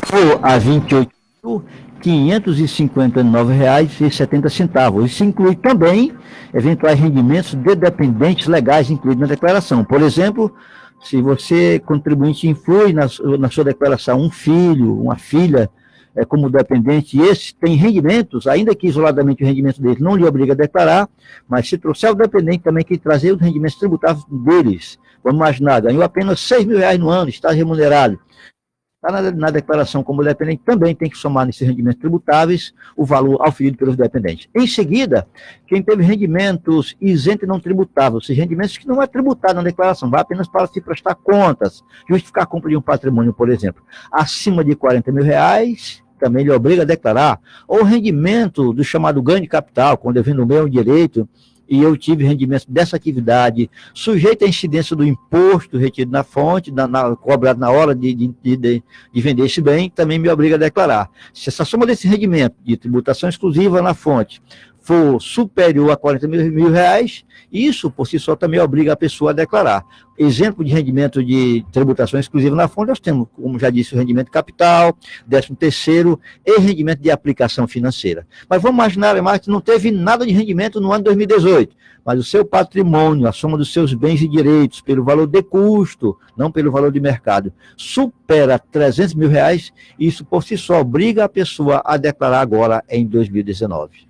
for a R$ 28.559,70. Isso inclui também eventuais rendimentos de dependentes legais incluídos na declaração. Por exemplo, se você, contribuinte, inclui na sua declaração um filho, uma filha, como dependente, e esse tem rendimentos, ainda que isoladamente o rendimento dele não lhe obriga a declarar, mas se trouxer o dependente também que trazer os rendimentos tributáveis deles, vamos imaginar, ganhou apenas R$ 6.000 no ano, está remunerado, está na declaração como dependente, também tem que somar nesses rendimentos tributáveis o valor auferido pelos dependentes. Em seguida, quem teve rendimentos isentos e não tributáveis, ou seja, rendimentos que não é tributado na declaração, vai apenas para se prestar contas, justificar a compra de um patrimônio, por exemplo, acima de R$ 40.000, também lhe obriga a declarar, ou rendimento do chamado ganho de capital, quando eu vendo o meu direito, e eu tive rendimento dessa atividade, sujeito à incidência do imposto retido na fonte, cobrado na hora de vender esse bem, também me obriga a declarar. Se essa soma desse rendimento de tributação exclusiva na fonte for superior a R$ 40.000, isso por si só também obriga a pessoa a declarar. Exemplo de rendimento de tributação exclusiva na fonte, nós temos, como já disse, o rendimento capital, 13º e rendimento de aplicação financeira. Mas vamos imaginar, que não teve nada de rendimento no ano de 2018, mas o seu patrimônio, a soma dos seus bens e direitos, pelo valor de custo, não pelo valor de mercado, supera R$ 300.000, isso por si só obriga a pessoa a declarar agora em 2019.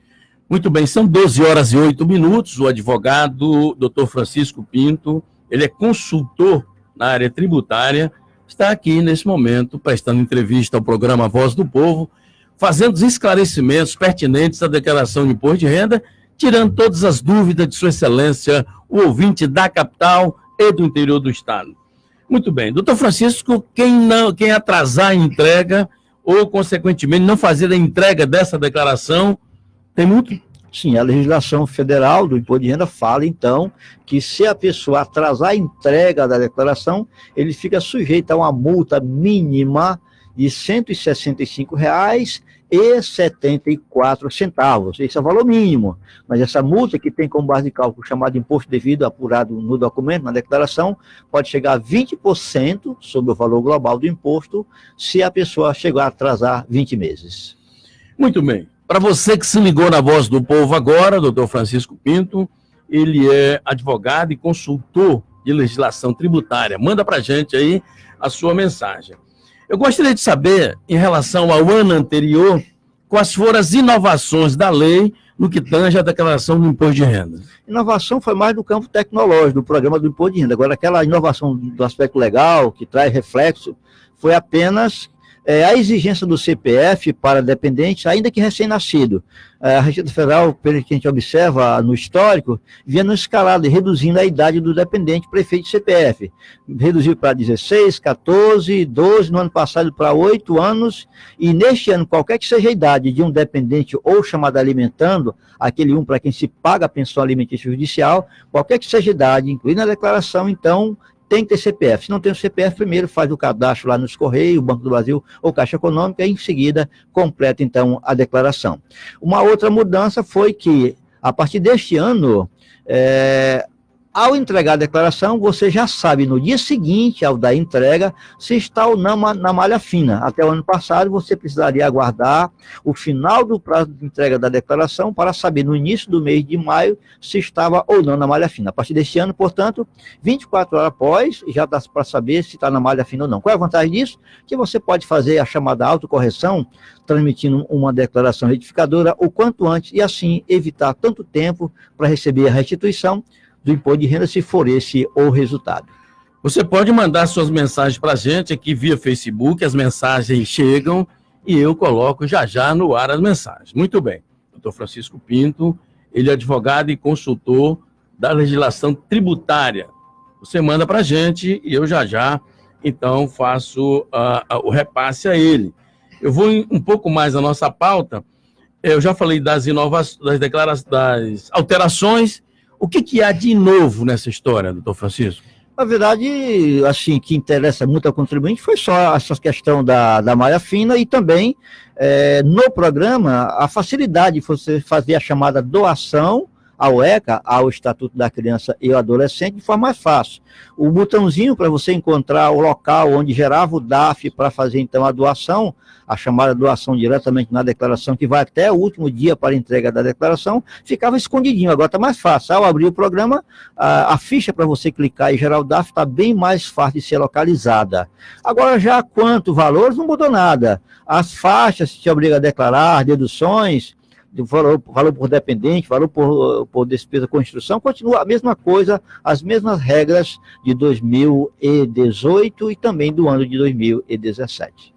Muito bem, são 12h08, o advogado Dr. Francisco Pinto, ele é consultor na área tributária, está aqui nesse momento prestando entrevista ao programa Voz do Povo, fazendo os esclarecimentos pertinentes à declaração de imposto de renda, tirando todas as dúvidas de sua excelência, o ouvinte da capital e do interior do estado. Muito bem, doutor Francisco, quem atrasar a entrega ou, consequentemente, não fazer a entrega dessa declaração, tem muito? Sim, a legislação federal do imposto de renda fala, então, que se a pessoa atrasar a entrega da declaração, ele fica sujeito a uma multa mínima de R$ 165,74. Esse é o valor mínimo. Mas essa multa, que tem como base de cálculo chamado imposto devido apurado no documento, na declaração, pode chegar a 20% sobre o valor global do imposto, se a pessoa chegar a atrasar 20 meses. Muito bem. Para você que se ligou na Voz do Povo agora, doutor Francisco Pinto, ele é advogado e consultor de legislação tributária. Manda para a gente aí a sua mensagem. Eu gostaria de saber, em relação ao ano anterior, quais foram as inovações da lei no que tange a declaração do imposto de renda. Inovação foi mais do campo tecnológico, do programa do imposto de renda. Agora, aquela inovação do aspecto legal, que traz reflexo, foi apenas a exigência do CPF para dependentes, ainda que recém-nascido. A Receita Federal, pelo que a gente observa no histórico, vinha no escalado e reduzindo a idade do dependente para efeito de CPF. Reduziu para 16, 14, 12, no ano passado para 8 anos, e neste ano, qualquer que seja a idade de um dependente ou chamado alimentando, aquele para quem se paga a pensão alimentícia judicial, qualquer que seja a idade, incluindo a declaração, então, tem que ter CPF. Se não tem o CPF, primeiro faz o cadastro lá nos Correios, Banco do Brasil ou Caixa Econômica, e em seguida completa, então, a declaração. Uma outra mudança foi que, a partir deste ano, ao entregar a declaração, você já sabe no dia seguinte, ao da entrega, se está ou não na malha fina. Até o ano passado, você precisaria aguardar o final do prazo de entrega da declaração para saber, no início do mês de maio, se estava ou não na malha fina. A partir deste ano, portanto, 24 horas após, já dá para saber se está na malha fina ou não. Qual é a vantagem disso? Que você pode fazer a chamada autocorreção, transmitindo uma declaração retificadora o quanto antes, e assim evitar tanto tempo para receber a restituição do imposto de renda, se for esse o resultado. Você pode mandar suas mensagens para a gente aqui via Facebook, as mensagens chegam e eu coloco já no ar as mensagens. Muito bem. Doutor Francisco Pinto, ele é advogado e consultor da legislação tributária. Você manda para a gente e eu já, então, faço o repasse a ele. Eu vou um pouco mais na nossa pauta. Eu já falei das inovações, das alterações. O que há de novo nessa história, doutor Francisco? Na verdade, assim, que interessa muito ao contribuinte foi só essa questão da malha fina e também, no programa, a facilidade de você fazer a chamada doação ao ECA, ao Estatuto da Criança e Adolescente, de forma mais fácil. O botãozinho para você encontrar o local onde gerava o DAF para fazer, então, a doação, a chamada doação diretamente na declaração, que vai até o último dia para a entrega da declaração, ficava escondidinho. Agora está mais fácil. Ao abrir o programa, a ficha para você clicar e gerar o DAF está bem mais fácil de ser localizada. Agora, já quanto valores, não mudou nada. As faixas te obriga a declarar, deduções, valor por dependente, valor por despesa com instrução, continua a mesma coisa, as mesmas regras de 2018 e também do ano de 2017.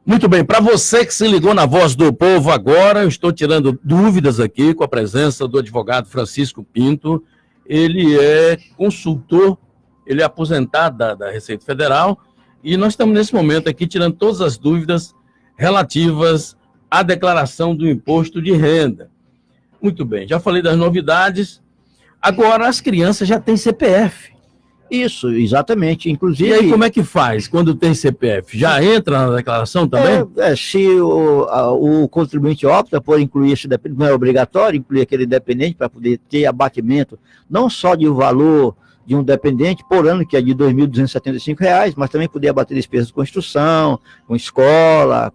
Muito bem, para você que se ligou na Voz do Povo agora, eu estou tirando dúvidas aqui com a presença do advogado Francisco Pinto. Ele é consultor, ele é aposentado da Receita Federal e nós estamos nesse momento aqui tirando todas as dúvidas relativas à declaração do imposto de renda. Muito bem, já falei das novidades. Agora as crianças já têm CPF. Isso, exatamente. Inclusive. E aí, como é que faz quando tem CPF? Já entra na declaração também? Se o contribuinte opta por incluir esse dependente, não é obrigatório incluir aquele dependente para poder ter abatimento, não só de valor de um dependente por ano, que é de R$ 2.275, mas também poder abater despesas de construção, com escola,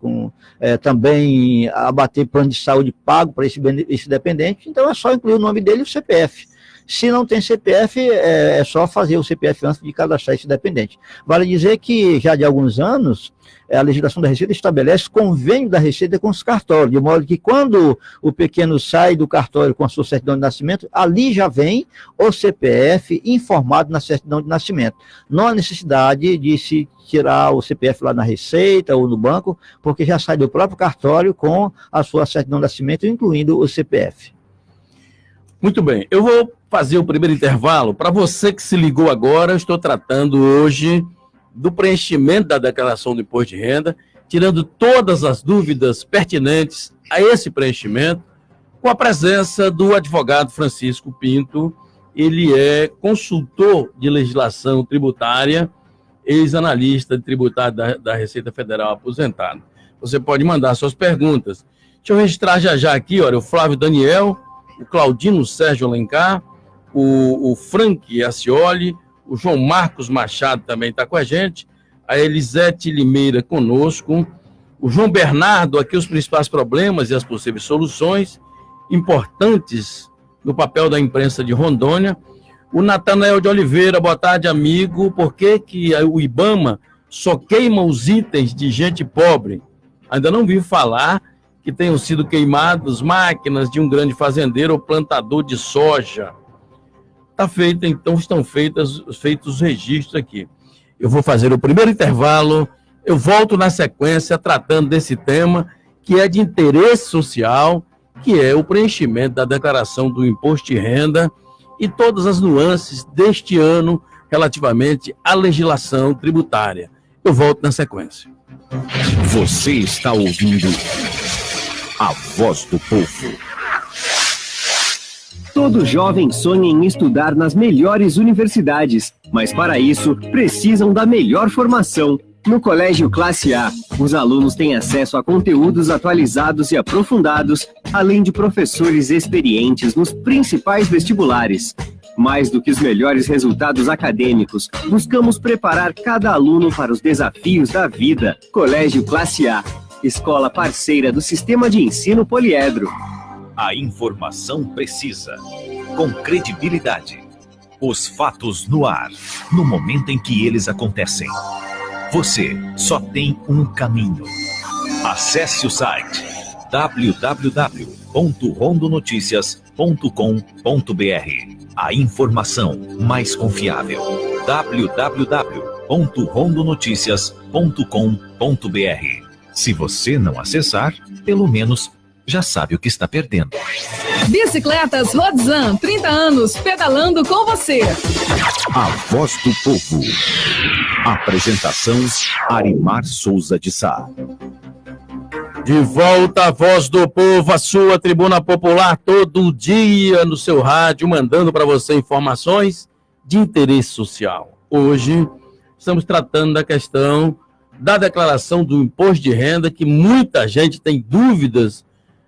também abater plano de saúde pago para esse dependente. Então, é só incluir o nome dele e o CPF. Se não tem CPF, é só fazer o CPF antes de cadastrar esse dependente. Vale dizer que, já de alguns anos, a legislação da Receita estabelece convênio da Receita com os cartórios, de modo que quando o pequeno sai do cartório com a sua certidão de nascimento, ali já vem o CPF informado na certidão de nascimento. Não há necessidade de se tirar o CPF lá na Receita ou no banco, porque já sai do próprio cartório com a sua certidão de nascimento, incluindo o CPF. Muito bem, eu vou fazer o primeiro intervalo. Para você que se ligou agora, eu estou tratando hoje do preenchimento da declaração do imposto de renda, tirando todas as dúvidas pertinentes a esse preenchimento, com a presença do advogado Francisco Pinto. Ele é consultor de legislação tributária, ex-analista tributário da Receita Federal aposentado. Você pode mandar suas perguntas. Deixa eu registrar já aqui, olha, o Flávio Daniel, o Claudino Sérgio Alencar, o Frank Acioli, o João Marcos Machado também está com a gente, a Elisete Limeira conosco, o João Bernardo, aqui os principais problemas e as possíveis soluções importantes no papel da imprensa de Rondônia, o Natanael de Oliveira, boa tarde, amigo, por que o IBAMA só queima os itens de gente pobre? Ainda não vi falar que tenham sido queimadas máquinas de um grande fazendeiro ou plantador de soja. Tá feito, então estão feitos os registros aqui. Eu vou fazer o primeiro intervalo, eu volto na sequência tratando desse tema que é de interesse social, que é o preenchimento da declaração do imposto de renda e todas as nuances deste ano relativamente à legislação tributária. Eu volto na sequência. Você está ouvindo a Voz do Povo. Todo jovem sonha em estudar nas melhores universidades, mas para isso precisam da melhor formação. No Colégio Classe A, os alunos têm acesso a conteúdos atualizados e aprofundados, além de professores experientes nos principais vestibulares. Mais do que os melhores resultados acadêmicos, buscamos preparar cada aluno para os desafios da vida. Colégio Classe A, escola parceira do Sistema de Ensino Poliedro. A informação precisa, com credibilidade. Os fatos no ar, no momento em que eles acontecem. Você só tem um caminho. Acesse o site www.rondonoticias.com.br. A informação mais confiável. www.rondonoticias.com.br. Se você não acessar, pelo menos já sabe o que está perdendo. Bicicletas Rodzan, 30 anos, pedalando com você. A Voz do Povo. Apresentação, Arimar Souza de Sá. De volta à Voz do Povo, a sua tribuna popular, todo dia no seu rádio, mandando para você informações de interesse social. Hoje, estamos tratando da questão da declaração do imposto de renda, que muita gente tem dúvidas,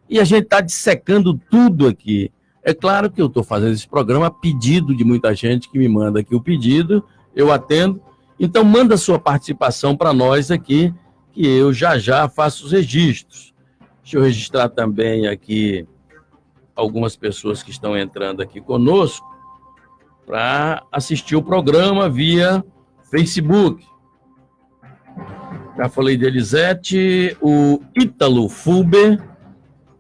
e a gente está dissecando tudo aqui. É claro que eu estou fazendo esse programa a pedido de muita gente que me manda aqui o pedido, eu atendo. Então, manda sua participação para nós aqui, que eu já faço os registros. Deixa eu registrar também aqui algumas pessoas que estão entrando aqui conosco para assistir o programa via Facebook. Já falei de Elisete, o Ítalo Fulber,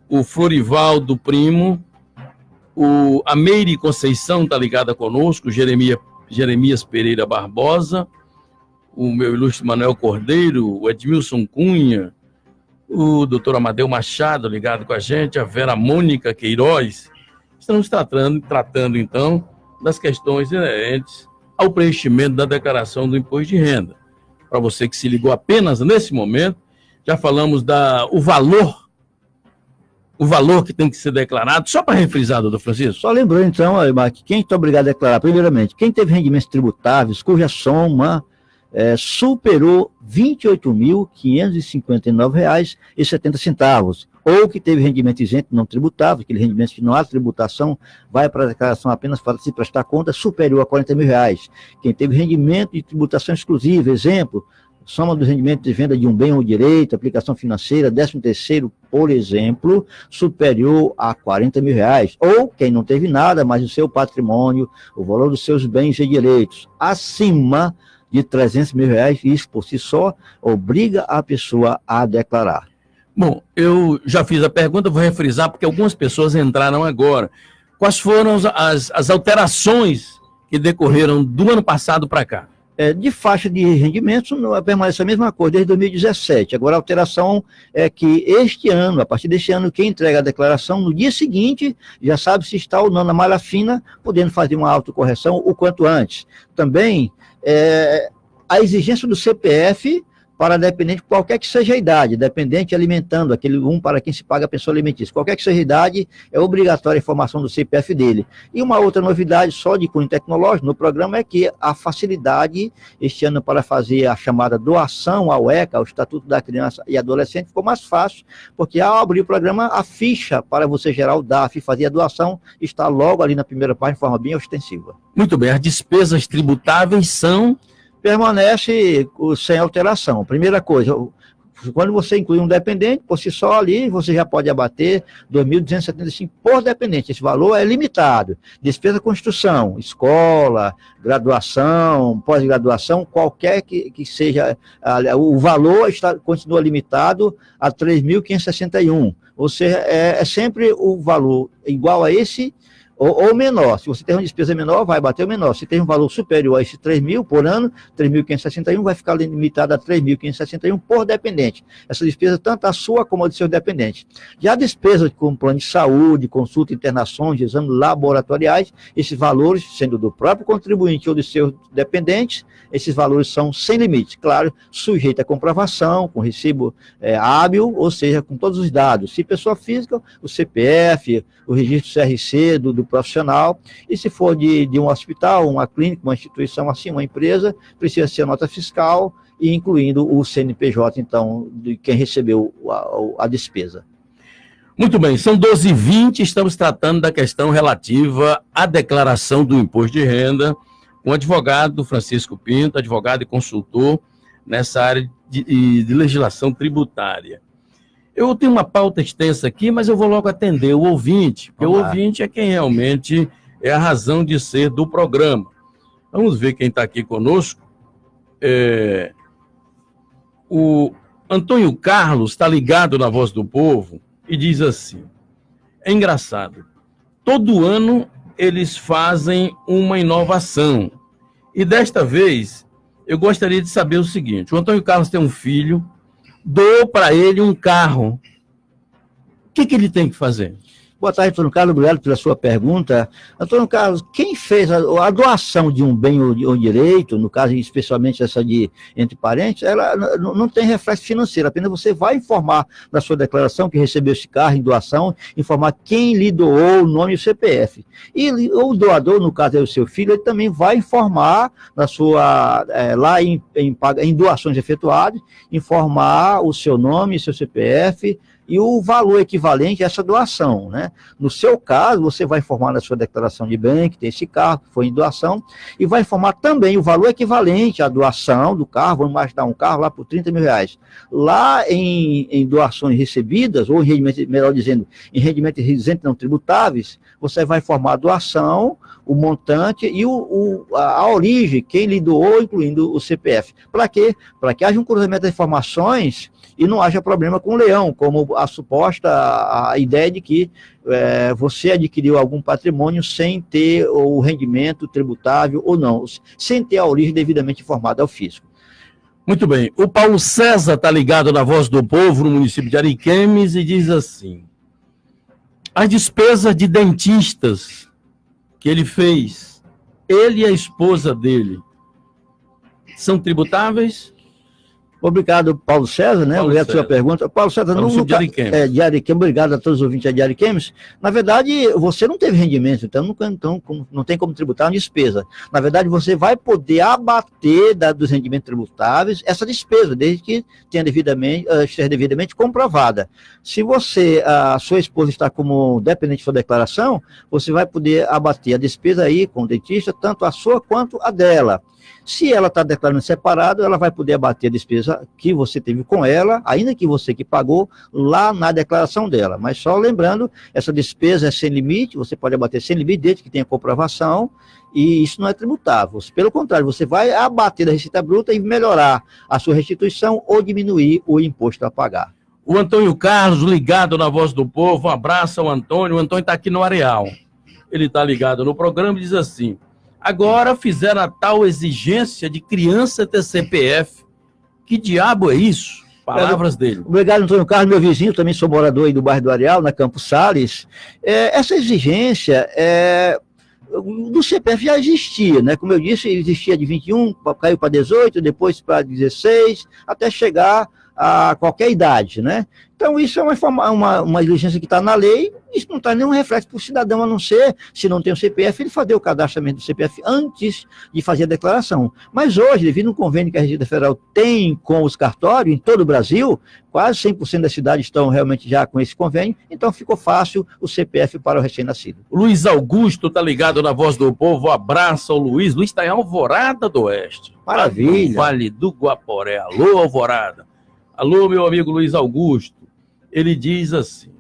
o Florivaldo Primo, a Meire Conceição está ligada conosco, Jeremias Pereira Barbosa, o meu ilustre Manuel Cordeiro, o Edmilson Cunha, o doutor Amadeu Machado ligado com a gente, a Vera Mônica Queiroz. Estamos tratando então, das questões inerentes ao preenchimento da declaração do imposto de renda. Para você que se ligou apenas nesse momento, já falamos o valor que tem que ser declarado, só para refrisar, doutor Francisco. Só lembrando, então, Aymar, que quem está obrigado a declarar, primeiramente, quem teve rendimentos tributáveis, cuja soma superou R$ 28.559,70, ou que teve rendimento isento não tributável, aquele rendimento que não há tributação, vai para a declaração apenas para se prestar conta, superior a R$ 40 mil. Quem teve rendimento de tributação exclusiva, exemplo, soma dos rendimentos de venda de um bem ou direito, aplicação financeira, 13º, por exemplo, superior a R$ 40 mil. Ou quem não teve nada, mas o seu patrimônio, o valor dos seus bens e direitos, acima de R$ 300 mil, isso por si só obriga a pessoa a declarar. Bom, eu já fiz a pergunta, vou refrisar, porque algumas pessoas entraram agora. Quais foram as alterações que decorreram do ano passado para cá? De faixa de rendimentos, permanece a mesma coisa desde 2017. Agora, a alteração é que este ano, a partir deste ano, quem entrega a declaração, no dia seguinte, já sabe se está ou não na malha fina, podendo fazer uma autocorreção o quanto antes. Também, a exigência do CPF para dependente, qualquer que seja a idade, dependente alimentando, aquele para quem se paga a pensão alimentícia, qualquer que seja a idade, é obrigatória a informação do CPF dele. E uma outra novidade, só de cunho tecnológico, no programa, é que a facilidade, este ano, para fazer a chamada doação ao ECA, ao Estatuto da Criança e Adolescente, ficou mais fácil, porque ao abrir o programa, a ficha para você gerar o DAF e fazer a doação, está logo ali na primeira página, de forma bem ostensiva. Muito bem, as despesas tributáveis são... Permanece sem alteração. Primeira coisa, quando você inclui um dependente, por si só ali, você já pode abater R$ 2.275 por dependente. Esse valor é limitado. Despesa com construção, escola, graduação, pós-graduação, qualquer que seja, o valor continua limitado a R$ 3.561. Ou seja, é sempre o valor igual a esse, ou menor. Se você tem uma despesa menor, vai bater o menor. Se tem um valor superior a esse 3 mil por ano, 3.561, vai ficar limitada a 3.561 por dependente. Essa despesa, tanto a sua como a de seus dependentes. Já a despesa com plano de saúde, consulta, internações, exames laboratoriais, esses valores, sendo do próprio contribuinte ou de seus dependentes, esses valores são sem limite. Claro, sujeito a comprovação, com recibo hábil, ou seja, com todos os dados. Se pessoa física, o CPF, o registro CRC do profissional, e se for de um hospital, uma clínica, uma instituição assim, uma empresa, precisa ser a nota fiscal, e incluindo o CNPJ, então, de quem recebeu a despesa. Muito bem, são 12h20, estamos tratando da questão relativa à declaração do imposto de renda, com o advogado Francisco Pinto, advogado e consultor nessa área de legislação tributária. Eu tenho uma pauta extensa aqui, mas eu vou logo atender o ouvinte, porque o ouvinte é quem realmente é a razão de ser do programa. Vamos ver quem está aqui conosco. O Antônio Carlos está ligado na Voz do Povo e diz assim: é engraçado, todo ano eles fazem uma inovação, e desta vez eu gostaria de saber o seguinte: o Antônio Carlos tem um filho, dou para ele um carro. O que ele tem que fazer? Boa tarde, Antônio Carlos, obrigado pela sua pergunta. Antônio Carlos, quem fez a doação de um bem ou direito, no caso especialmente essa de entre parentes, ela não tem reflexo financeiro, apenas você vai informar na sua declaração que recebeu esse carro em doação, informar quem lhe doou, o nome e o CPF. E o doador, no caso é o seu filho, ele também vai informar na sua, lá em doações efetuadas, informar o seu nome, seu CPF, e o valor equivalente a essa doação, né? No seu caso, você vai informar na sua declaração de bem que tem esse carro, que foi em doação, e vai informar também o valor equivalente à doação do carro. Vamos imaginar um carro lá por R$30 mil. Lá em doações recebidas, ou em rendimento, melhor dizendo, em rendimentos isento não tributáveis, você vai informar a doação, o montante e a origem, quem lhe doou, incluindo o CPF. Para quê? Para que haja um cruzamento de informações e não haja problema com o leão, como a suposta a ideia de que você adquiriu algum patrimônio sem ter o rendimento tributável ou não, sem ter a origem devidamente informada ao fisco. Muito bem. O Paulo César está ligado na Voz do Povo, no município de Ariquemes, e diz assim: as despesas de dentistas que ele fez, ele e a esposa dele, são tributáveis? Obrigado, Paulo César, né? Obrigado pela sua pergunta. Paulo César, de Ariquemes. De Ariquemes, obrigado a todos os ouvintes de Ariquemes. Na verdade, você não teve rendimento, então não tem como tributar uma despesa. Na verdade, você vai poder abater dos rendimentos tributáveis essa despesa, desde que esteja devidamente comprovada. Se a sua esposa está como dependente de sua declaração, você vai poder abater a despesa aí com o dentista, tanto a sua quanto a dela. Se ela está declarando separado, ela vai poder abater a despesa que você teve com ela, ainda que você que pagou, lá na declaração dela. Mas só lembrando, essa despesa é sem limite, você pode abater sem limite, desde que tenha comprovação, e isso não é tributável. Pelo contrário, você vai abater da Receita Bruta e melhorar a sua restituição ou diminuir o imposto a pagar. O Antônio Carlos, ligado na Voz do Povo, um abraço ao Antônio. O Antônio está aqui no Areal. Ele está ligado no programa e diz assim: agora fizeram a tal exigência de criança ter CPF. Que diabo é isso? Palavras dele. Obrigado, Antônio Carlos, meu vizinho, também sou morador aí do bairro do Areal, na Campos Sales. Essa exigência do CPF já existia, né? Como eu disse, existia de 21, caiu para 18, depois para 16, até chegar a qualquer idade, né? Então, isso é uma exigência que está na lei, isso não está nenhum reflexo para o cidadão, a não ser, se não tem o CPF, ele fazer o cadastramento do CPF antes de fazer a declaração. Mas hoje, devido ao convênio que a Receita Federal tem com os cartórios em todo o Brasil, quase 100% das cidades estão realmente já com esse convênio, então ficou fácil o CPF para o recém-nascido. O Luiz Augusto está ligado na Voz do Povo, abraço ao Luiz. Luiz está em Alvorada do Oeste. Maravilha. Vale do Guaporé. Alô, Alvorada. Alô, meu amigo Luiz Augusto. Ele diz assim: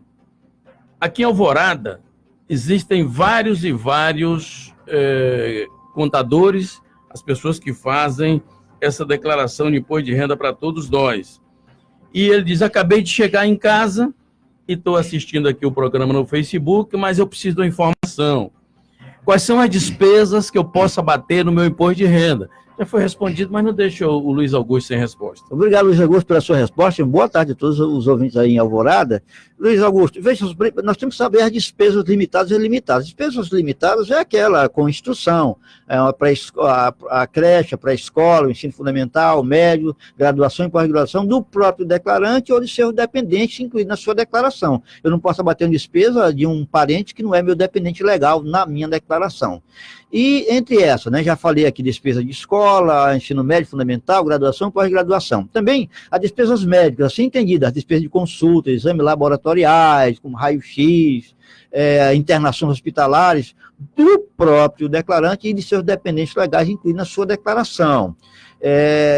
aqui em Alvorada existem vários contadores, as pessoas que fazem essa declaração de imposto de renda para todos nós. E ele diz: acabei de chegar em casa e estou assistindo aqui o programa no Facebook, mas eu preciso de uma informação. Quais são as despesas que eu posso abater no meu imposto de renda? Já foi respondido, mas não deixa o Luiz Augusto sem resposta. Obrigado, Luiz Augusto, pela sua resposta. Boa tarde a todos os ouvintes aí em Alvorada. Luiz Augusto, veja, nós temos que saber as despesas limitadas e ilimitadas. Despesas limitadas é aquela com instrução, a creche, para a escola, o ensino fundamental, médio, graduação e pós-graduação do próprio declarante ou de seus dependentes, incluído na sua declaração. Eu não posso abater uma despesa de um parente que não é meu dependente legal na minha declaração. E entre essas, né, já falei aqui despesa de escola, ensino médio, fundamental, graduação e pós-graduação. Também as despesas médicas, assim entendidas, as despesas de consulta, exames laboratoriais, como raio-x, internações hospitalares, do próprio declarante e de seus dependentes legais, incluindo na sua declaração.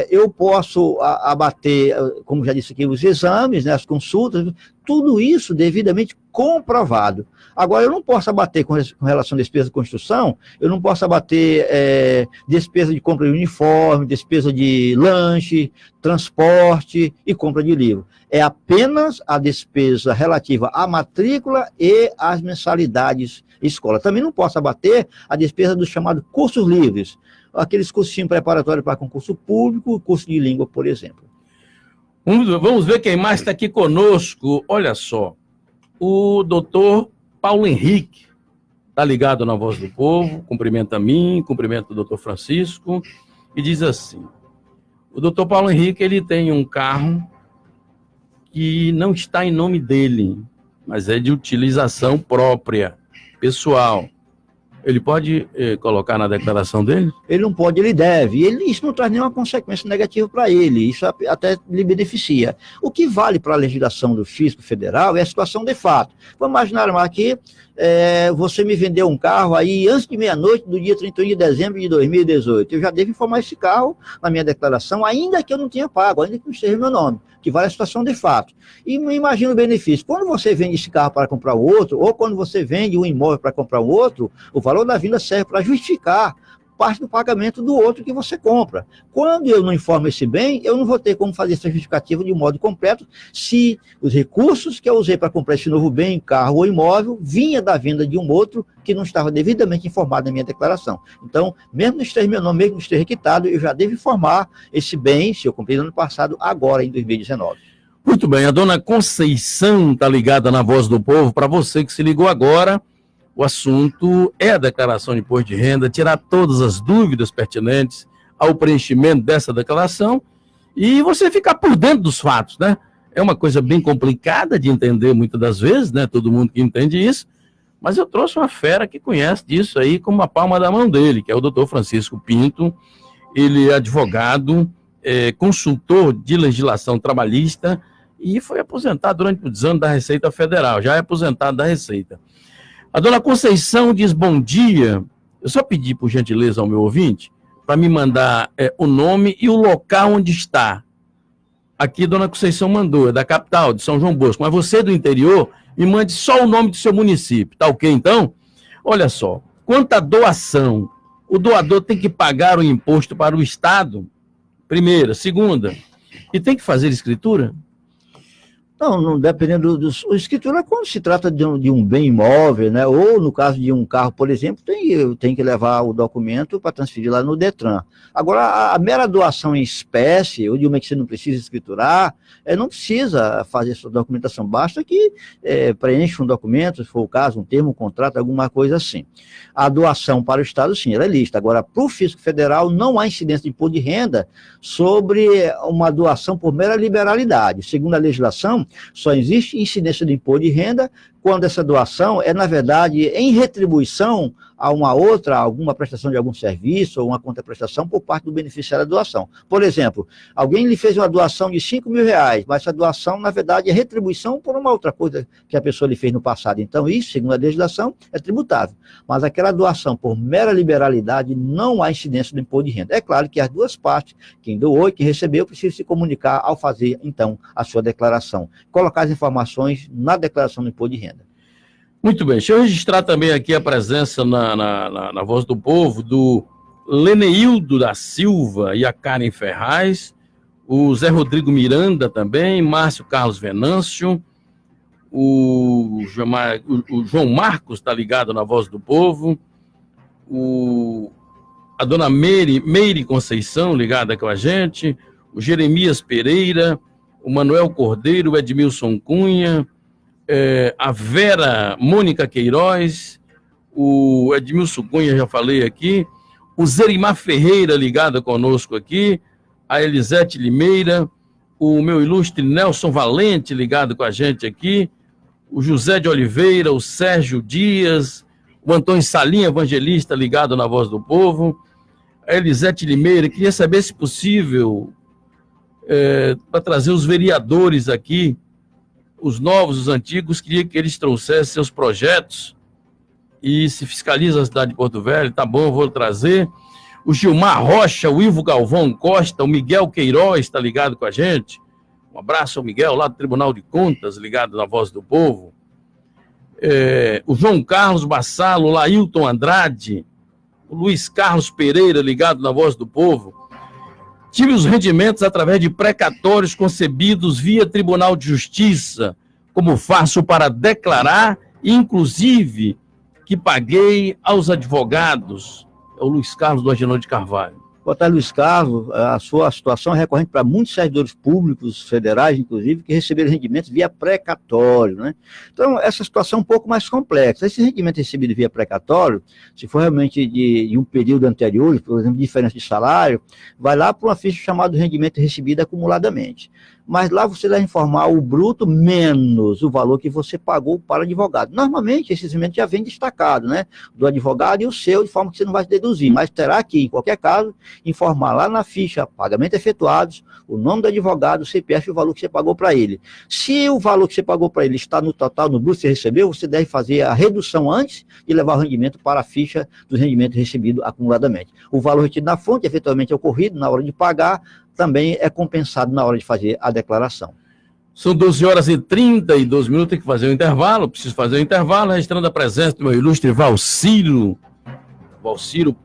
Eu posso abater, como já disse aqui, os exames, né, as consultas, tudo isso devidamente comprovado. Agora, eu não posso abater com relação à despesa de construção, eu não posso abater despesa de compra de uniforme, despesa de lanche, transporte e compra de livro. É apenas a despesa relativa à matrícula e às mensalidades escola. Também não posso abater a despesa dos chamados cursos livres, aqueles cursinhos preparatórios para concurso público, curso de língua, por exemplo. Vamos ver quem mais está aqui conosco. Olha só, o doutor Paulo Henrique está ligado na Voz do Povo, cumprimenta a mim, cumprimenta o doutor Francisco, e diz assim: o doutor Paulo Henrique, ele tem um carro que não está em nome dele, mas é de utilização própria, pessoal. ele pode colocar na declaração dele? Ele não pode, ele deve. Isso não traz nenhuma consequência negativa para ele, isso até lhe beneficia. O que vale para a legislação do fisco federal é a situação de fato. Vamos imaginar aqui, você me vendeu um carro aí antes de meia-noite do dia 31 de dezembro de 2018. Eu já devo informar esse carro na minha declaração, ainda que eu não tenha pago, ainda que não esteja meu nome, que vale a situação de fato. E me imagino o benefício. Quando você vende esse carro para comprar o outro, ou quando você vende um imóvel para comprar o outro, o valor da venda serve para justificar parte do pagamento do outro que você compra. Quando eu não informo esse bem, eu não vou ter como fazer essa justificativa de modo completo se os recursos que eu usei para comprar esse novo bem, carro ou imóvel, vinha da venda de um outro que não estava devidamente informado na minha declaração. Então, mesmo não esteja meu nome, mesmo não esteja requitado, eu já devo informar esse bem, se eu comprei no ano passado, agora em 2019. Muito bem, a dona Conceição está ligada na Voz do Povo. Para você que se ligou agora, o assunto é a declaração de imposto de renda, tirar todas as dúvidas pertinentes ao preenchimento dessa declaração e você ficar por dentro dos fatos, né? É uma coisa bem complicada de entender muitas das vezes, né? Todo mundo que entende isso, mas eu trouxe uma fera que conhece disso aí como a palma da mão dele, que é o doutor Francisco Pinto. Ele é advogado, consultor de legislação trabalhista e foi aposentado durante muitos anos da Receita Federal, já é aposentado da Receita. A dona Conceição diz bom dia. Eu só pedi, por gentileza, ao meu ouvinte, para me mandar o nome e o local onde está. Aqui a dona Conceição mandou, é da capital, de São João Bosco. Mas você do interior, me mande só o nome do seu município. Tá ok, então? Olha só, quanto à doação, o doador tem que pagar o imposto para o Estado, primeira. Segunda, e tem que fazer escritura? Não, dependendo o escritura, quando se trata de um bem imóvel, né, ou no caso de um carro, por exemplo, tem que levar o documento para transferir lá no Detran. Agora, a mera doação em espécie, ou de uma que você não precisa escriturar, não precisa fazer essa documentação, basta que preencha um documento, se for o caso, um termo, um contrato, alguma coisa assim. A doação para o Estado, sim, ela é lícita. Agora, para o fisco federal, não há incidência de imposto de renda sobre uma doação por mera liberalidade. Segundo a legislação, só existe incidência de imposto de renda quando essa doação é, na verdade, em retribuição a alguma prestação de algum serviço ou uma contraprestação por parte do beneficiário da doação. Por exemplo, alguém lhe fez uma doação de R$5.000, mas essa doação, na verdade, é retribuição por uma outra coisa que a pessoa lhe fez no passado. Então, isso, segundo a legislação, é tributável. Mas aquela doação por mera liberalidade não há incidência do imposto de renda. É claro que as duas partes, quem doou e quem recebeu, precisam se comunicar ao fazer, então, a sua declaração. Colocar as informações na declaração do imposto de renda. Muito bem, deixa eu registrar também aqui a presença na Voz do Povo do Leneildo da Silva e a Karen Ferraz, o Zé Rodrigo Miranda também, Márcio Carlos Venâncio, o João Marcos está ligado na Voz do Povo, a dona Meire Conceição ligada com a gente, o Jeremias Pereira, o Manuel Cordeiro, o Edmilson Cunha, a Vera Mônica Queiroz, o Edmilson Cunha, já falei aqui, o Zerimar Ferreira ligado conosco aqui, a Elisete Limeira, o meu ilustre Nelson Valente ligado com a gente aqui, o José de Oliveira, o Sérgio Dias, o Antônio Salinha Evangelista ligado na Voz do Povo, a Elisete Limeira. Queria saber, se possível, para trazer os vereadores aqui, os novos, os antigos, queria que eles trouxessem seus projetos e se fiscaliza a cidade de Porto Velho. Tá bom, eu vou trazer. O Gilmar Rocha, o Ivo Galvão Costa, o Miguel Queiroz está ligado com a gente. Um abraço ao Miguel, lá do Tribunal de Contas, ligado na Voz do Povo. O João Carlos Bassalo, o Lailton Andrade, o Luiz Carlos Pereira, ligado na Voz do Povo. Tive os rendimentos através de precatórios concebidos via Tribunal de Justiça. Como faço para declarar, inclusive, que paguei aos advogados? É o Luiz Carlos do Agenor de Carvalho. Boa tarde, Luiz Carlos. A sua situação é recorrente para muitos servidores públicos, federais, inclusive, que receberam rendimentos via precatório, né? Então, essa situação é um pouco mais complexa. Esse rendimento recebido via precatório, se for realmente de um período anterior, por exemplo, diferença de salário, vai lá para uma ficha chamada rendimento recebido acumuladamente. mas lá você deve informar o bruto menos o valor que você pagou para o advogado. Normalmente, esse rendimento já vem destacado, né? Do advogado e o seu, de forma que você não vai deduzir, mas terá que, em qualquer caso, informar lá na ficha pagamento efetuados, o nome do advogado, o CPF e o valor que você pagou para ele. Se o valor que você pagou para ele está no total, no bruto que você recebeu, você deve fazer a redução antes de levar o rendimento para a ficha dos rendimentos recebidos acumuladamente. O valor retido na fonte, eventualmente ocorrido na hora de pagar, também é compensado na hora de fazer a declaração. São 12h32, tem que fazer um intervalo, preciso fazer um intervalo, registrando a presença do meu ilustre Valciro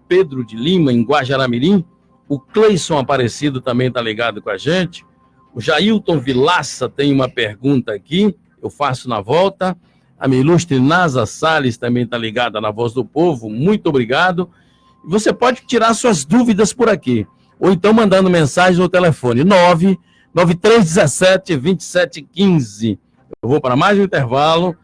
Pedro de Lima, em Guajará-Mirim. O Cleison Aparecido também está ligado com a gente. O Jailton Vilaça tem uma pergunta aqui, eu faço na volta. A minha ilustre Nasa Salles também está ligada na Voz do Povo, muito obrigado. Você pode tirar suas dúvidas por aqui, ou então mandando mensagem no telefone 99317-2715. Eu vou para mais um intervalo.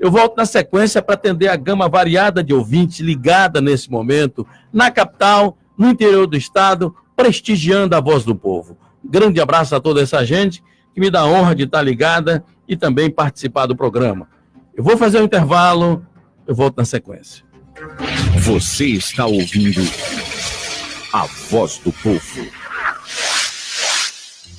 Eu volto na sequência para atender a gama variada de ouvintes ligada nesse momento, na capital, no interior do estado, prestigiando a Voz do Povo. Grande abraço a toda essa gente que me dá a honra de estar ligada e também participar do programa. Eu vou fazer um intervalo, eu volto na sequência. Você está ouvindo a Voz do Povo.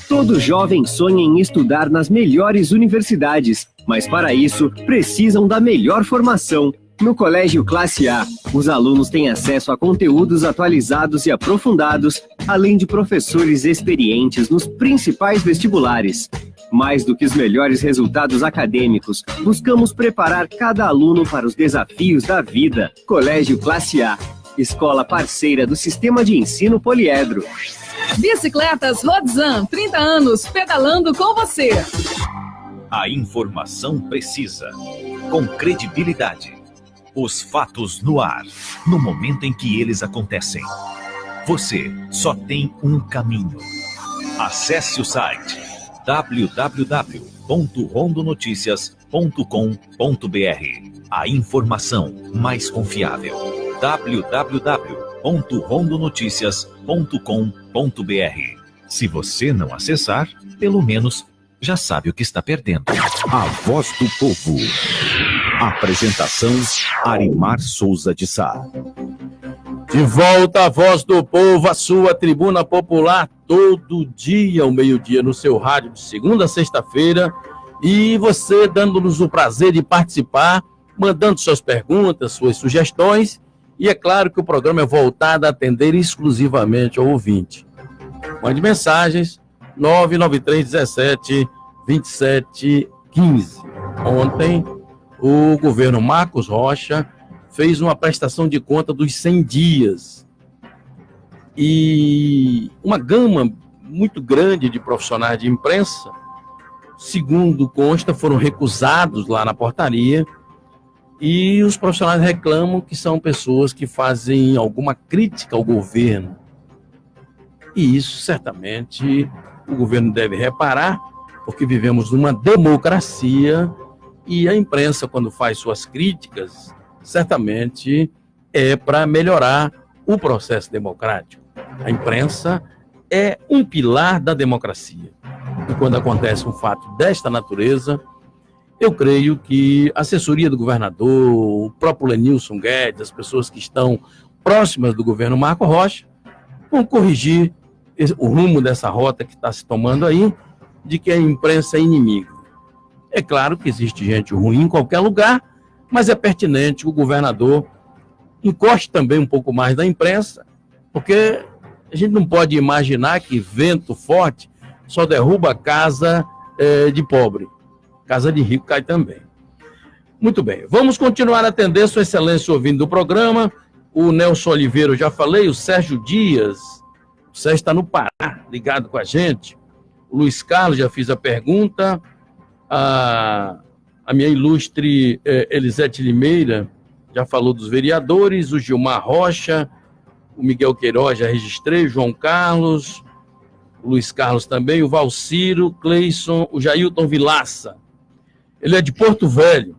Todo jovem sonha em estudar nas melhores universidades, mas para isso precisam da melhor formação. No Colégio Classe A, os alunos têm acesso a conteúdos atualizados e aprofundados, além de professores experientes nos principais vestibulares. Mais do que os melhores resultados acadêmicos, buscamos preparar cada aluno para os desafios da vida. Colégio Classe A, escola parceira do Sistema de Ensino Poliedro. Bicicletas Rodzan, 30 anos, pedalando com você. A informação precisa, com credibilidade. Os fatos no ar, no momento em que eles acontecem. Você só tem um caminho. Acesse o site www.rondonoticias.com.br. A informação mais confiável. www.rondonoticias.com.br. Se você não acessar, pelo menos já sabe o que está perdendo. A Voz do Povo. Apresentação: Arimar Souza de Sá. De volta à Voz do Povo, a sua tribuna popular, todo dia, ao meio-dia, no seu rádio, de segunda a sexta-feira. E você dando-nos o prazer de participar, mandando suas perguntas, suas sugestões. E é claro que o programa é voltado a atender exclusivamente ao ouvinte. Mande mensagens, 99317-2715. Ontem, o governo Marcos Rocha fez uma prestação de conta dos 100 dias. E uma gama muito grande de profissionais de imprensa, segundo consta, foram recusados lá na portaria. E os profissionais reclamam que são pessoas que fazem alguma crítica ao governo. E isso, certamente, o governo deve reparar, porque vivemos numa democracia. E a imprensa, quando faz suas críticas, certamente é para melhorar o processo democrático. A imprensa é um pilar da democracia. E quando acontece um fato desta natureza, eu creio que a assessoria do governador, o próprio Lenilson Guedes, as pessoas que estão próximas do governo Marcos Rocha, vão corrigir o rumo dessa rota que está se tomando aí, de que a imprensa é inimiga. É claro que existe gente ruim em qualquer lugar, mas é pertinente que o governador encoste também um pouco mais da imprensa, porque a gente não pode imaginar que vento forte só derruba a casa de pobre. Casa de rico cai também. Muito bem, vamos continuar a atender Sua Excelência ouvindo do programa. O Nelson Oliveira, eu já falei, o Sérgio Dias, o Sérgio está no Pará, ligado com a gente. O Luiz Carlos, já fiz a pergunta. A minha ilustre Elisete Limeira já falou dos vereadores, o Gilmar Rocha, o Miguel Queiroz, já registrei, o João Carlos, o Luiz Carlos também, o Valciro, Cleison, o Jailton Vilaça. Ele é de Porto Velho.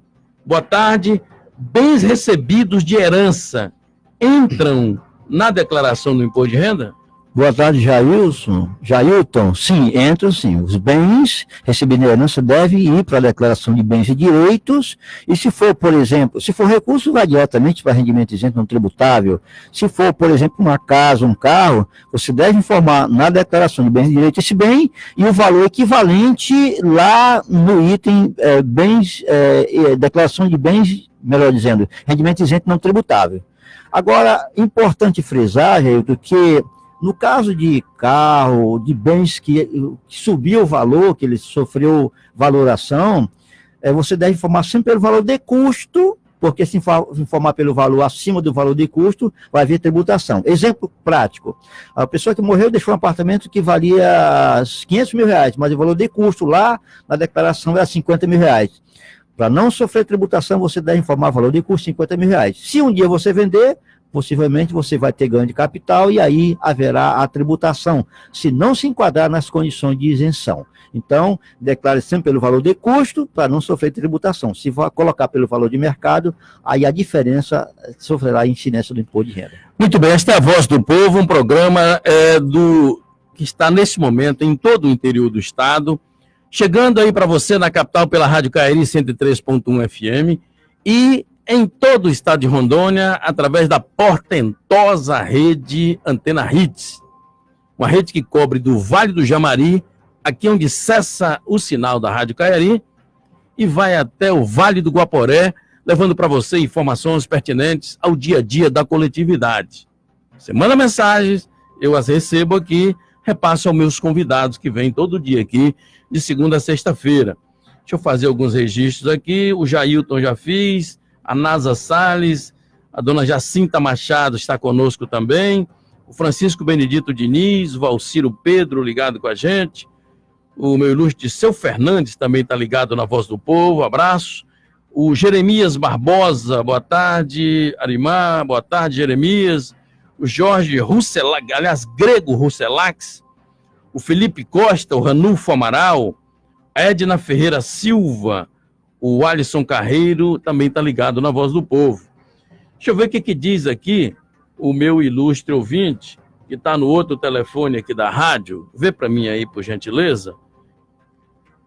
Boa tarde. Bens recebidos de herança entram na declaração do imposto de renda? Boa tarde, Jailton. Sim, entram sim. Os bens recebidos na herança devem ir para a declaração de bens e direitos, e se for, por exemplo, se for recurso, vai diretamente para rendimento isento não tributável. Se for, por exemplo, uma casa, um carro, você deve informar na declaração de bens e direitos esse bem e o valor equivalente lá no item declaração de bens, melhor dizendo, rendimento isento não tributável. Agora, importante frisar, Jailton, que no caso de carro, de bens que subiu o valor, que ele sofreu valoração, você deve informar sempre pelo valor de custo, porque se informar pelo valor acima do valor de custo, vai haver tributação. Exemplo prático, a pessoa que morreu deixou um apartamento que valia 500 mil reais, mas o valor de custo lá na declaração era 50 mil reais. Para não sofrer tributação, você deve informar o valor de custo 50 mil reais. Se um dia você vender, possivelmente você vai ter ganho de capital e aí haverá a tributação, se não se enquadrar nas condições de isenção. Então, declare sempre pelo valor de custo para não sofrer tributação. Se for colocar pelo valor de mercado, aí a diferença sofrerá a incidência do imposto de renda. Muito bem, esta é a Voz do Povo, um programa que está nesse momento em todo o interior do estado, chegando aí para você na capital pela Rádio Caeri 103.1 FM e em todo o estado de Rondônia, através da portentosa rede Antena Hits, uma rede que cobre do Vale do Jamari, aqui onde cessa o sinal da Rádio Caeri, e vai até o Vale do Guaporé, levando para você informações pertinentes ao dia a dia da coletividade. Você manda mensagens, eu as recebo aqui, repasso aos meus convidados que vêm todo dia aqui, de segunda a sexta-feira. Deixa eu fazer alguns registros aqui, o Jailton já fiz, a Nasa Salles, a dona Jacinta Machado está conosco também, o Francisco Benedito Diniz, o Valciro Pedro ligado com a gente, o meu ilustre Seu Fernandes também está ligado na Voz do Povo, abraço, o Jeremias Barbosa, boa tarde, Arimar, boa tarde, Jeremias, o Jorge Russelac, aliás, Grego Russelax, o Felipe Costa, o Ranulfo Amaral, a Edna Ferreira Silva, o Alisson Carreiro também está ligado na Voz do Povo. Deixa eu ver o que diz aqui o meu ilustre ouvinte, que está no outro telefone aqui da rádio. Vê para mim aí, por gentileza.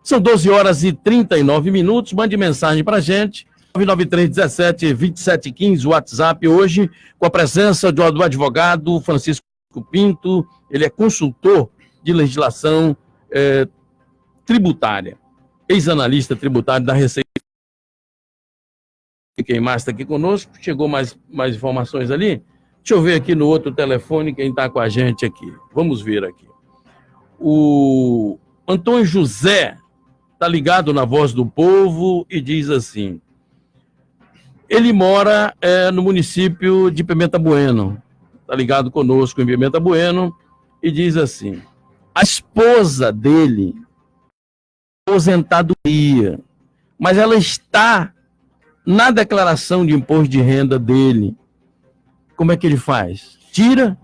São 12 horas e 39 minutos. Mande mensagem para a gente. 993-17-2715, WhatsApp, hoje, com a presença do advogado Francisco Pinto. Ele é consultor de legislação tributária. Ex-analista tributário da Receita. Quem mais está aqui conosco? Chegou mais informações ali? Deixa eu ver aqui no outro telefone quem está com a gente aqui. Vamos ver aqui. O Antônio José está ligado na Voz do Povo e diz assim, ele mora no município de Pimenta Bueno, está ligado conosco em Pimenta Bueno, e diz assim, a esposa dele aposentadoria, mas ela está na declaração de imposto de renda dele. Como é que ele faz? Tira?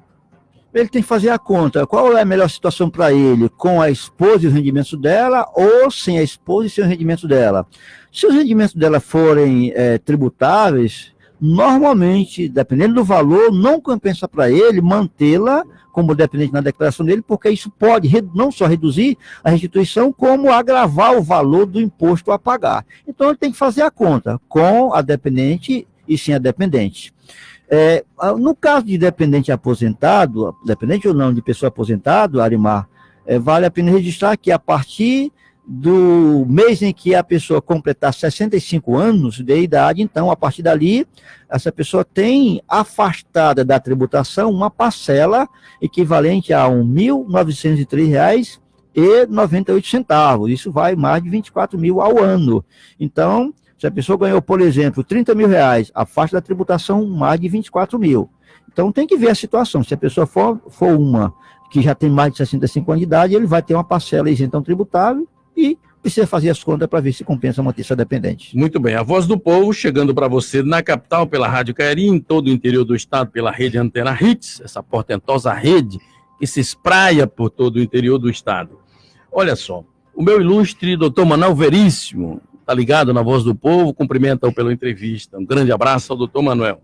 Ele tem que fazer a conta. Qual é a melhor situação para ele? Com a esposa e os rendimentos dela ou sem a esposa e sem os rendimentos dela? Se os rendimentos dela forem tributáveis, normalmente, dependendo do valor, não compensa para ele mantê-la como dependente na declaração dele, porque isso pode não só reduzir a restituição, como agravar o valor do imposto a pagar. Então, ele tem que fazer a conta com a dependente e sem a dependente. No caso de dependente aposentado, dependente ou não de pessoa aposentada, Arimar, vale a pena registrar que a partir do mês em que a pessoa completar 65 anos de idade, então, a partir dali, essa pessoa tem afastada da tributação uma parcela equivalente a R$ 1.903,98. Isso vai mais de 24 mil ao ano. Então, se a pessoa ganhou, por exemplo, 30 mil reais, afasta da tributação mais de 24 mil. Então, tem que ver a situação. Se a pessoa for uma que já tem mais de 65 anos de idade, ele vai ter uma parcela isentão tributável e precisa fazer as contas para ver se compensa manter essa dependente. Muito bem, a Voz do Povo chegando para você na capital pela Rádio Caeri, em todo o interior do estado pela rede Antena Hits, essa portentosa rede que se espraia por todo o interior do estado. Olha só, o meu ilustre doutor Manuel Veríssimo está ligado na Voz do Povo, cumprimenta-o pela entrevista. Um grande abraço ao doutor Manuel.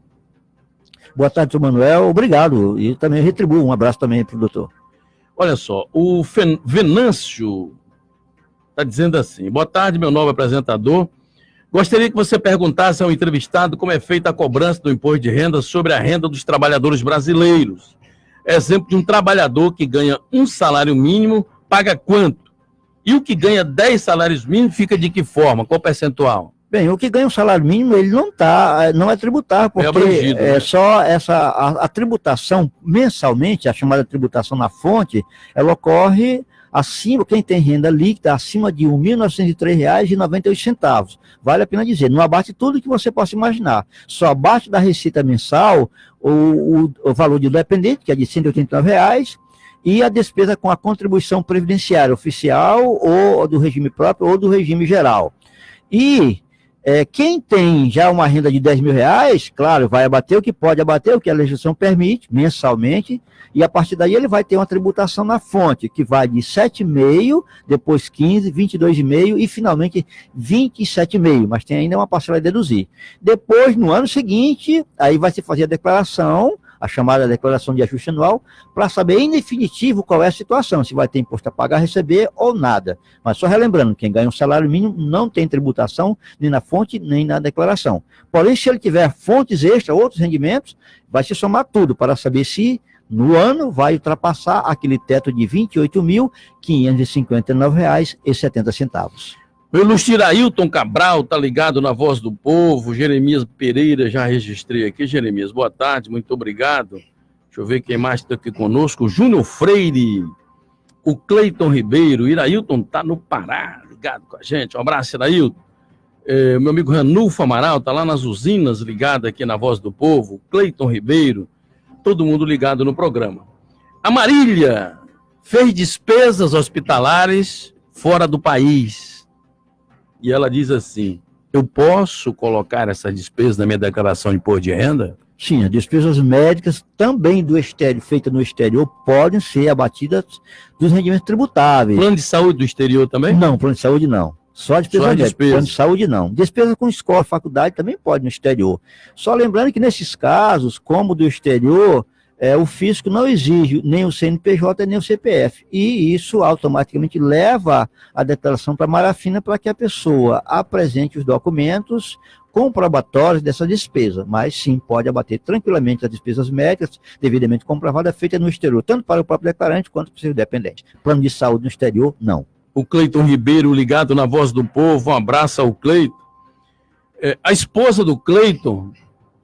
Boa tarde, doutor Manuel. Obrigado. E também retribuo um abraço também para o doutor. Olha só, o Venâncio está dizendo assim: boa tarde, meu novo apresentador. Gostaria que você perguntasse ao entrevistado como é feita a cobrança do imposto de renda sobre a renda dos trabalhadores brasileiros. Exemplo de um trabalhador que ganha um salário mínimo, paga quanto? E o que ganha 10 salários mínimos fica de que forma? Qual percentual? Bem, o que ganha um salário mínimo, ele não é tributável, porque abrangido, né? Só a tributação mensalmente, a chamada tributação na fonte, ela ocorre acima, quem tem renda líquida, acima de R$ 1.903,98. Vale a pena dizer, não abate tudo que você possa imaginar, só abate da receita mensal o valor de dependente, que é de R$ 189, e a despesa com a contribuição previdenciária oficial, ou do regime próprio, ou do regime geral. E quem tem já uma renda de R$ 10.000, claro, vai abater o que pode abater, o que a legislação permite, mensalmente, e a partir daí ele vai ter uma tributação na fonte, que vai de 7,5, depois 15, 22,5 e finalmente 27,5, mas tem ainda uma parcela a deduzir. Depois, no ano seguinte, aí vai se fazer a declaração, a chamada declaração de ajuste anual, para saber em definitivo qual é a situação, se vai ter imposto a pagar, receber ou nada. Mas só relembrando, quem ganha um salário mínimo não tem tributação nem na fonte, nem na declaração. Porém, se ele tiver fontes extras, outros rendimentos, vai se somar tudo para saber se no ano vai ultrapassar aquele teto de R$ 28.559,70. O ilustre Ailton Cabral está ligado na Voz do Povo. Jeremias Pereira, já registrei aqui. Jeremias, boa tarde, muito obrigado. Deixa eu ver quem mais está aqui conosco. O Júnior Freire, o Cleiton Ribeiro. Irailton está no Pará, ligado com a gente. Um abraço, Irailton. Meu amigo Ranulfo Amaral está lá nas usinas, ligado aqui na Voz do Povo. Cleiton Ribeiro, todo mundo ligado no programa. A Marília fez despesas hospitalares fora do país. E ela diz assim: eu posso colocar essa despesa na minha declaração de imposto de renda? Sim, as despesas médicas também do exterior, feitas no exterior, podem ser abatidas dos rendimentos tributáveis. Plano de saúde do exterior também? Não, plano de saúde não. Só despesa médica. Plano de saúde não. Despesa com escola, faculdade também pode no exterior. Só lembrando que nesses casos, como do exterior, o fisco não exige nem o CNPJ nem o CPF, e isso automaticamente leva a declaração para a malha fina para que a pessoa apresente os documentos comprobatórios dessa despesa, mas sim, pode abater tranquilamente as despesas médicas devidamente comprovadas feitas no exterior, tanto para o próprio declarante quanto para o seu dependente. Plano de saúde no exterior, não. O Cleiton Ribeiro ligado na Voz do Povo, um abraço ao Cleiton. A esposa do Cleiton,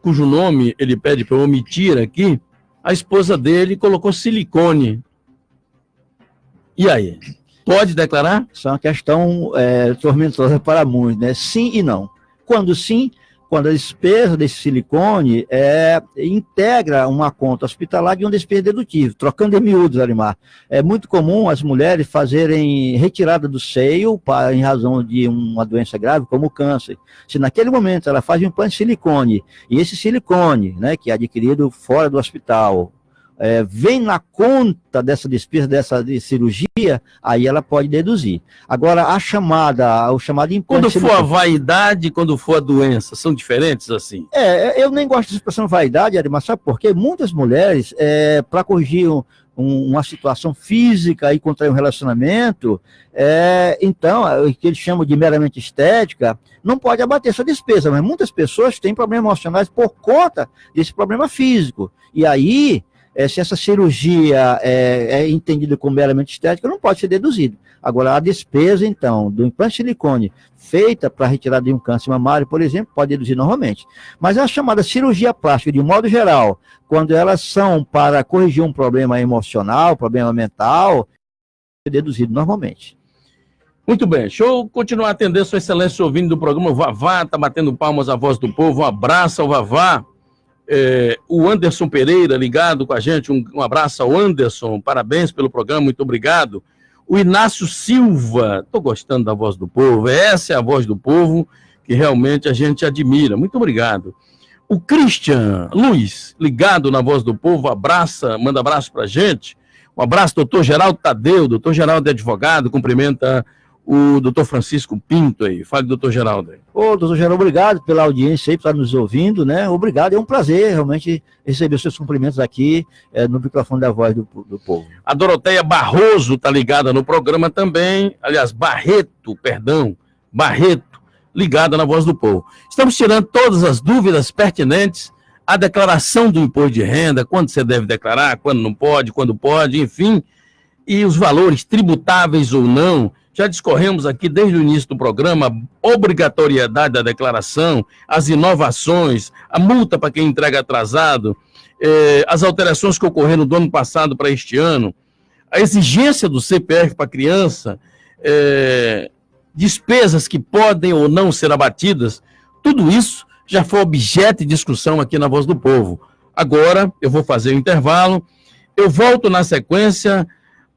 cujo nome ele pede para eu omitir aqui, a esposa dele colocou silicone. E aí? Pode declarar? Isso é uma questão tormentosa para muitos, né? Sim e não. Quando sim, quando a despesa desse silicone integra uma conta hospitalar de uma despesa dedutível, trocando em miúdos, Arimar. É muito comum as mulheres fazerem retirada do seio em razão de uma doença grave, como o câncer. Se naquele momento ela faz um implante de silicone, e esse silicone, né, que é adquirido fora do hospital, vem na conta dessa despesa, de cirurgia, aí ela pode deduzir. Agora, o chamado implante... Quando for a vaidade, quando for a doença, são diferentes assim? Eu nem gosto de expressão vaidade, Arimar, sabe por quê? Muitas mulheres, para corrigir uma situação física e contrair um relacionamento, então, o que eles chamam de meramente estética, não pode abater essa despesa, mas muitas pessoas têm problemas emocionais por conta desse problema físico. E aí... se essa cirurgia é entendida como meramente estética, não pode ser deduzido. Agora, a despesa, então, do implante de silicone feita para retirada de um câncer mamário, por exemplo, pode deduzir normalmente. Mas a chamada cirurgia plástica, de um modo geral, quando elas são para corrigir um problema emocional, problema mental, é deduzido normalmente. Muito bem, deixa eu continuar atendendo Sua Excelência ouvindo do programa. O Vavá está batendo palmas à Voz do Povo. Um abraço ao Vavá. O Anderson Pereira ligado com a gente, um abraço ao Anderson, parabéns pelo programa, muito obrigado. O Inácio Silva, estou gostando da Voz do Povo, essa é a Voz do Povo que realmente a gente admira, muito obrigado. O Christian Luiz, ligado na Voz do Povo, manda abraço para a gente, um abraço, doutor Geraldo Tadeu, doutor Geraldo é advogado, cumprimenta o doutor Francisco Pinto aí. Fale, doutor Geraldo. Ô, doutor Geraldo, obrigado pela audiência aí, por estar nos ouvindo, né? Obrigado, é um prazer realmente receber os seus cumprimentos aqui no microfone da Voz do Povo. A Doroteia Barroso está ligada no programa também, aliás, Barreto, ligada na Voz do Povo. Estamos tirando todas as dúvidas pertinentes à declaração do imposto de renda, quando você deve declarar, quando não pode, quando pode, enfim, e os valores tributáveis ou não. Já discorremos aqui desde o início do programa a obrigatoriedade da declaração, as inovações, a multa para quem entrega atrasado, as alterações que ocorreram do ano passado para este ano, a exigência do CPF para a criança, despesas que podem ou não ser abatidas, tudo isso já foi objeto de discussão aqui na Voz do Povo. Agora eu vou fazer o intervalo, eu volto na sequência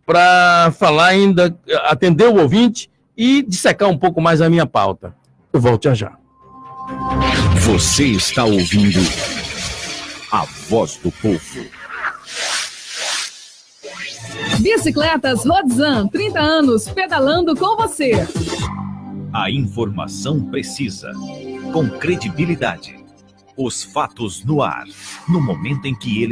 para falar ainda, atender o ouvinte e dissecar um pouco mais a minha pauta. Eu volto já. Você está ouvindo a Voz do Povo. Bicicletas Rodzan, 30 anos, pedalando com você. A informação precisa, com credibilidade. Os fatos no ar, no momento em que eles